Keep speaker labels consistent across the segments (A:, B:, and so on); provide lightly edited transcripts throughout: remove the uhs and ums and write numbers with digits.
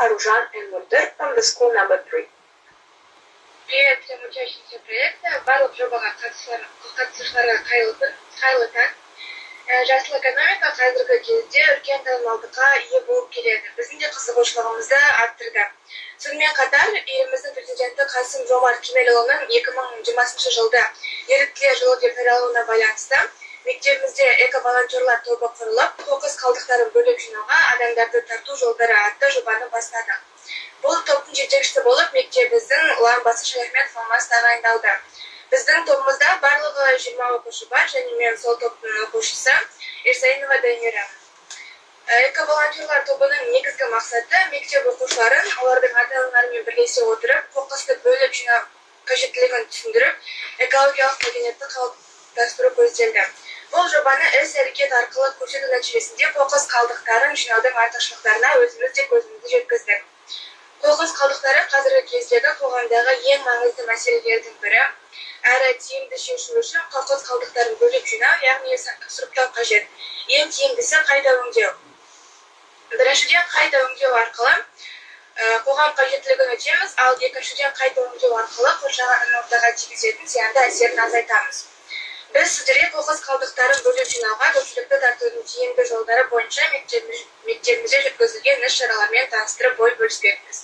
A: Aruzhan and Mundir from the school number 3.
B: Привет всем учащимся проекта. Барлық жобаға қатысушыларға қайырлы таң. Жасыл экономика қазіргі кезде үлкен танымалдыққа ие болып келеді. Біздің де қызығушылығымызды арттырды. Сонымен қатар, еліміздің президенті Қасым-Жомарт Кемелұлының 2020 жылда еріктілер жылы деп жариялауына байланысты мектебімізде эко-волонтерлар тобы құрылып, қоқыс қалдықтарын бөліп жинауға адамдарды тарту жолдары атты жобаны бастады. Бұл топтың жетекшісі болып мектебіміздің Ұлан-Басы Шаяхметов Алмас тағайындалды. Біздің тобымызда барлығы 20 оқушы бар, және мен сол топтың оқушысы Ерсайынова Дайнира. Эко-волонтерлар тобының негізгі мақсаты мектеп оқушыларын олардың ата-аналарымен бірлесе отырып, қоқысты бөліп жинау қажеттілігін түсіндіріп, экологиялық мәдениетті қалыптастыру көзделді. Бұл жобаны іс-әрекет арқылы көрсету нәтижесінде қоқыс қалдықтарын жинаудың артықшылықтарына өзіміз де көзімізді жеткіздік. Қоқыс қалдықтары қазіргі кездегі қоғамдағы ең маңызды мәселелердің бірі. Әрі тиімді шешу үшін қоқыс қалдықтарын бөліп жинау, яғни сұрыптау қажет. Ең тиімдісі қайта өңдеу. Біріншіден, қайта өңдеу арқылы қоғам қажеттілігін өтеміз, ал екіншіден қайта өңдеу арқылы қоршаған ортаға тигізетін зиянды әсерін азайтамыз. Біз сіздерге қоқыс қалдықтарын бөліп жинауға көпшілікті тартудың тиімді жолдары бойынша мектебімізде жүргізілген іс-шаралармен таныстырып ой бөліспекпіз.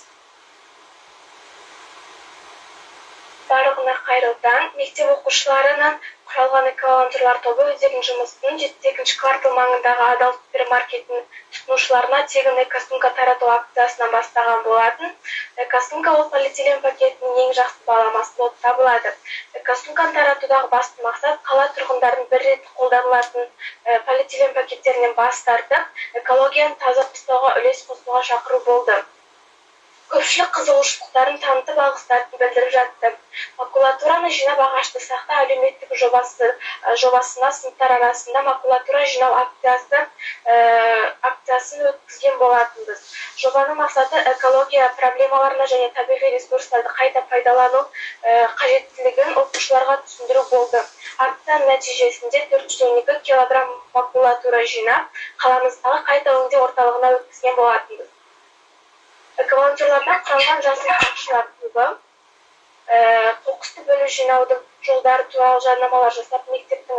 B: Барлығына қайырлы таң. Мектеп оқушыларынан құралған эко-волонтерлар тобы өздерінің жұмысын 7-ші квартал маңындағы адал супермаркеттің тұтынушыларына тегін эко-сумка тарату акциясынан бастаған болатын. Эко-сумка ол полиэтилен пакетінің ең жақсы баламасы болып табылады. Эко-сумканы таратудағы басты мақсат қала тұрғындарын бір рет қолданылатын полиэтилен пакеттерінен бас тартып, экологияны таза ұстауға үлес қосуға шақыру болды. Көпшілік қызығушылықтарын танытып алғыстарын білдіріп жатты. Макулатураны жинап ағашты сақта әлеуметтік жобасына сыныптар арасында макулатура жинау акциясын өткізген болатынбыз. Жобаның мақсаты экология проблемаларына және табиғи ресурстарды қайта пайдалану қажеттілігін оқушыларға түсіндіру болды. Акцияның нәтижесінде 412 килограмм макулатура жинап, қаламыздағы қайта өңдеу орталығына өткізген болатынбыз. Эко-волонтерлардан құралған жасыл оқушылар тобы қоқысты бөліп жинаудың жолдары туралы жарнамалар жасап, мектептің